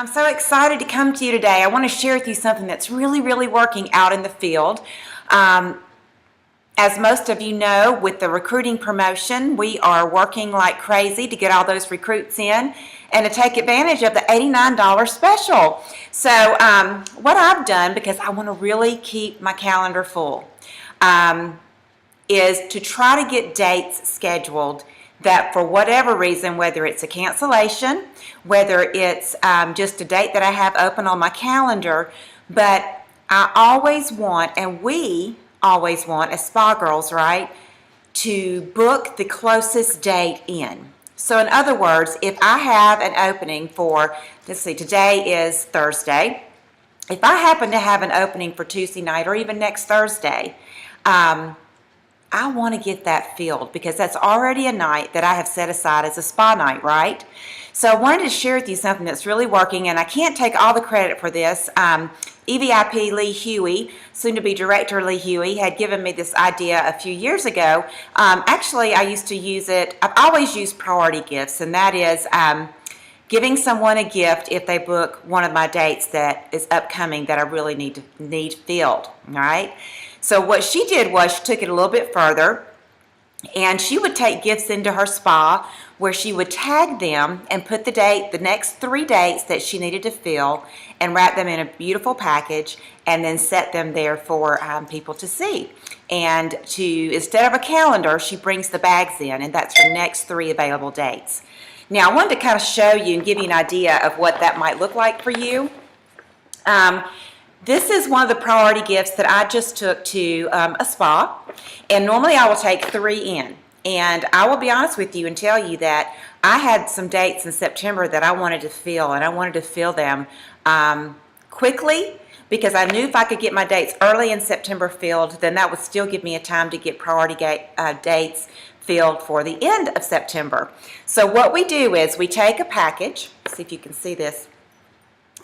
I'm so excited to come to you today. I want to share with you something that's really working out in the field. As most of you know, with the recruiting promotion, we are working like crazy to get all those recruits in and to take advantage of the $89 special. So what I've done, because I want to really keep my calendar full, is to try to get dates scheduled that for whatever reason, whether it's a cancellation, whether it's just a date that I have open on my calendar, but I always want, and we always want as spa girls, right, to book the closest date in. So in other words, if I have an opening for, let's see, today is Thursday. If I happen to have an opening for Tuesday night or even next Thursday, I want to get that filled because that's already a night that I have set aside as a spa night, right? So I wanted to share with you something that's really working, and I can't take all the credit for this. EVIP Lee Huey, soon to be Director Lee Huey, had given me this idea a few years ago. Actually, I used to use it, I've always used priority gifts, and that is giving someone a gift if they book one of my dates that is upcoming that I really need filled, all right? So what she did was she took it a little bit further, and she would take gifts into her spa where she would tag them and put the next 3 dates that she needed to fill, and wrap them in a beautiful package and then set them there for people to see. And instead of a calendar, she brings the bags in, and that's her next 3 available dates. Now I wanted to kind of show you and give you an idea of what that might look like for you. This is one of the priority gifts that I just took to a spa, and normally I will take 3 in. And I will be honest with you and tell you that I had some dates in September that I wanted to fill, and I wanted to fill them quickly because I knew if I could get my dates early in September filled, then that would still give me a time to get priority dates filled for the end of September. So what we do is we take a package, see if you can see this.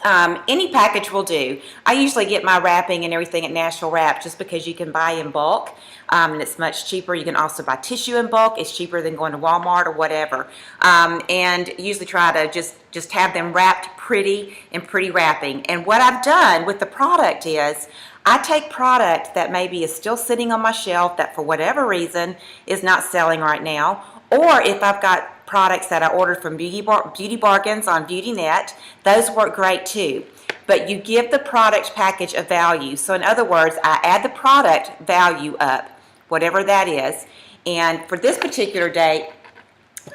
Any package will do. I usually get my wrapping and everything at Nashville Wrap just because you can buy in bulk, and it's much cheaper. You can also buy tissue in bulk. It's cheaper than going to Walmart or whatever. And usually try to just have them wrapped pretty in pretty wrapping. And what I've done with the product is I take product that maybe is still sitting on my shelf that for whatever reason is not selling right now, or if I've got products that I ordered from Beauty Bargains on BeautyNet, those work great too. But you give the product package a value. So in other words, I add the product value up, whatever that is. And for this particular date,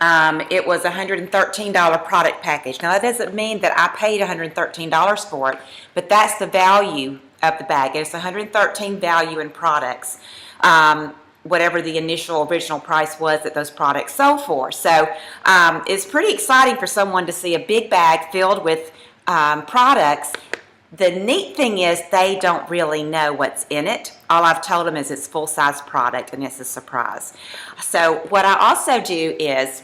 it was a $113 product package. Now that doesn't mean that I paid $113 for it, but that's the value of the bag. It's $113 value in products. Whatever the original price was that those products sold for. So it's pretty exciting for someone to see a big bag filled with products. The neat thing is they don't really know what's in it. All I've told them is it's full-size product and it's a surprise. So what I also do is,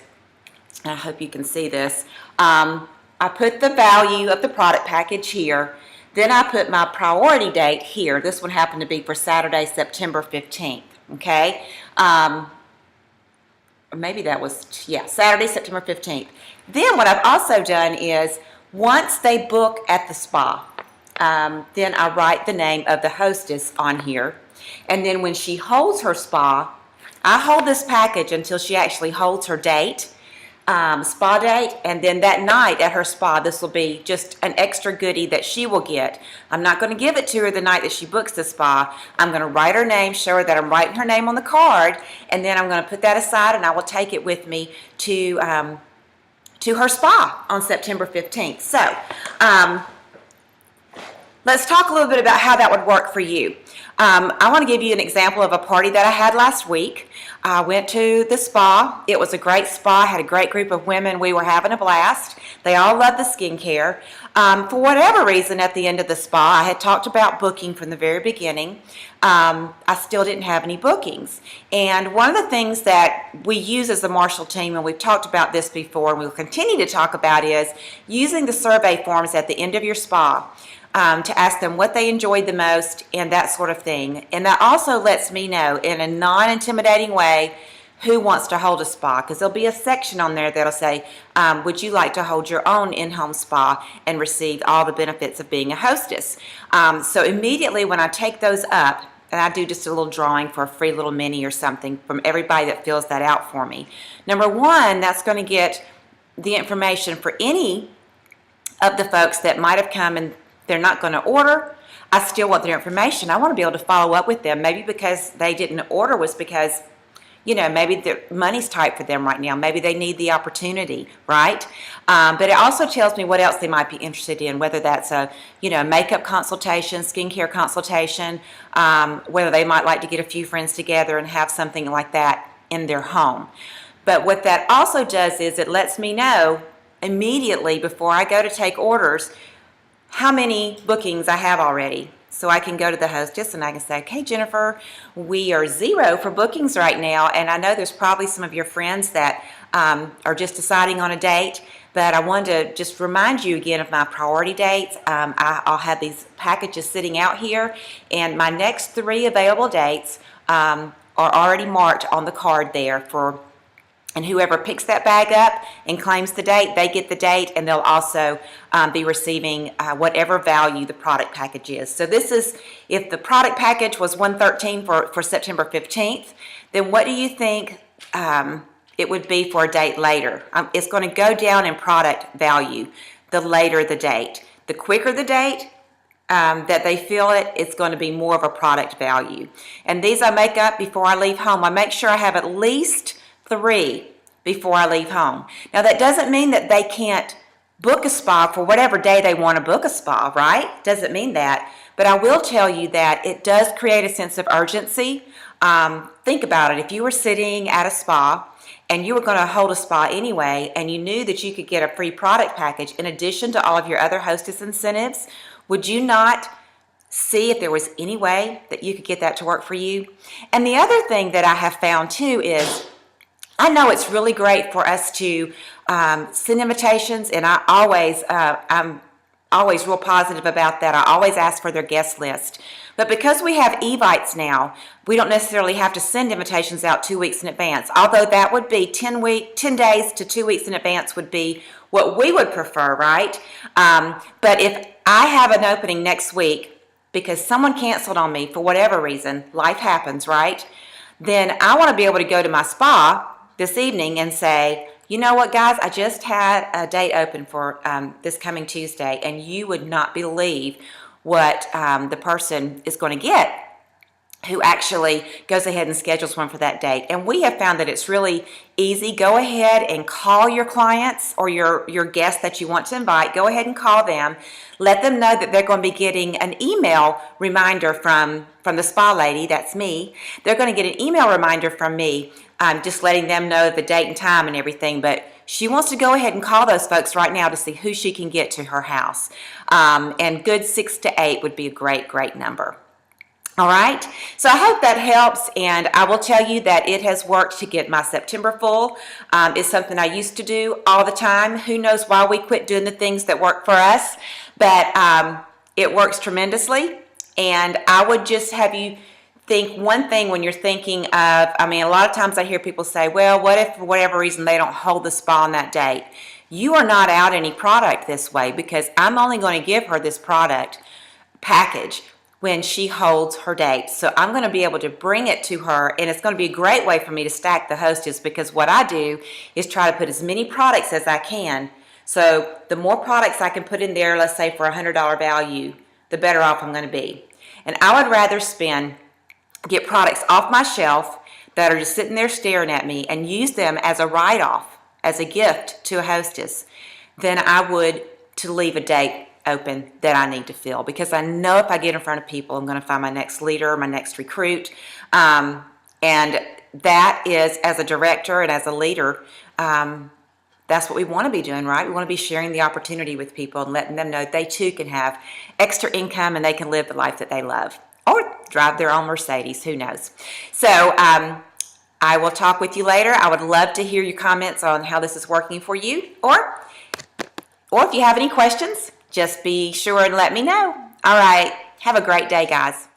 and I hope you can see this, I put the value of the product package here. Then I put my priority date here. This one happened to be for Saturday, September 15th. Okay, or maybe that was, Saturday, September 15th. Then what I've also done is once they book at the spa, then I write the name of the hostess on here. And then when she holds her spa, I hold this package until she actually holds her date, spa date, and then that night at her spa, this will be just an extra goodie that she will get. I'm not going to give it to her the night that she books the spa. I'm going to write her name, show her that I'm writing her name on the card, and then I'm going to put that aside and I will take it with me to her spa on September 15th. So let's talk a little bit about how that would work for you. I want to give you an example of a party that I had last week. I went to the spa. It was a great spa. I had a great group of women. We were having a blast. They all loved the skincare. For whatever reason, at the end of the spa, I had talked about booking from the very beginning. I still didn't have any bookings. And one of the things that we use as a Marshall team, and we've talked about this before and we'll continue to talk about, is using the survey forms at the end of your spa. To ask them what they enjoyed the most and that sort of thing. And that also lets me know in a non-intimidating way who wants to hold a spa, because there'll be a section on there that'll say, would you like to hold your own in-home spa and receive all the benefits of being a hostess? So immediately when I take those up, and I do just a little drawing for a free little mini or something from everybody that fills that out for me. Number one, that's going to get the information for any of the folks that might have come and they're not going to order. I still want their information. I want to be able to follow up with them. Maybe because they didn't order was because, you know, maybe the money's tight for them right now. Maybe they need the opportunity, right? But it also tells me what else they might be interested in, whether that's a, you know, makeup consultation, skincare consultation, whether they might like to get a few friends together and have something like that in their home. But what that also does is it lets me know immediately before I go to take orders how many bookings I have already. So I can go to the hostess and I can say, okay, Jennifer, we are 0 for bookings right now, and I know there's probably some of your friends that are just deciding on a date, but I wanted to just remind you again of my priority dates. I'll have these packages sitting out here, and my next 3 available dates are already marked on the card there for. And whoever picks that bag up and claims the date, they get the date, and they'll also be receiving whatever value the product package is. So this is, if the product package was $113 for September 15th, then what do you think it would be for a date later? It's going to go down in product value the later the date. The quicker the date, that they feel it, it's going to be more of a product value. And these I make up before I leave home. I make sure I have at least 3 before I leave home. Now that doesn't mean that they can't book a spa for whatever day they want to book a spa, right? Doesn't mean that. But I will tell you that it does create a sense of urgency. Think about it. If you were sitting at a spa and you were going to hold a spa anyway, and you knew that you could get a free product package in addition to all of your other hostess incentives, would you not see if there was any way that you could get that to work for you? And the other thing that I have found too is, I know it's really great for us to send invitations, and I'm always real positive about that. I always ask for their guest list. But because we have Evites now, we don't necessarily have to send invitations out 2 weeks in advance, although that would be 10 days to 2 weeks in advance would be what we would prefer, right? But if I have an opening next week because someone canceled on me for whatever reason, life happens, right? Then I want to be able to go to my spa this evening and say, you know what, guys, I just had a date open for this coming Tuesday, and you would not believe what the person is going to get who actually goes ahead and schedules one for that date. And we have found that it's really easy. Go ahead and call your clients or your guests that you want to invite. Go ahead and call them. Let them know that they're going to be getting an email reminder from the spa lady. That's me. They're going to get an email reminder from me, just letting them know the date and time and everything. But she wants to go ahead and call those folks right now to see who she can get to her house. And good 6 to 8 would be a great number. All right, so I hope that helps, and I will tell you that it has worked to get my September full. It's something I used to do all the time. Who knows why we quit doing the things that work for us, but it works tremendously, and I would just have you think one thing when you're thinking of, I mean, a lot of times I hear people say, well, what if for whatever reason they don't hold the spa on that date? You are not out any product this way, because I'm only going to give her this product package when she holds her date. So I'm going to be able to bring it to her, and it's going to be a great way for me to stack the hostess, because what I do is try to put as many products as I can. So the more products I can put in there, let's say for a $100 value, the better off I'm going to be. And I would rather get products off my shelf that are just sitting there staring at me and use them as a write-off, as a gift to a hostess, than I would to leave a date open that I need to fill, because I know if I get in front of people, I'm going to find my next leader, my next recruit, and that is, as a director and as a leader, that's what we want to be doing, right? We want to be sharing the opportunity with people and letting them know they too can have extra income and they can live the life that they love, or drive their own Mercedes, who knows. So I will talk with you later. I would love to hear your comments on how this is working for you, or if you have any questions, just be sure and let me know. All right. Have a great day, guys.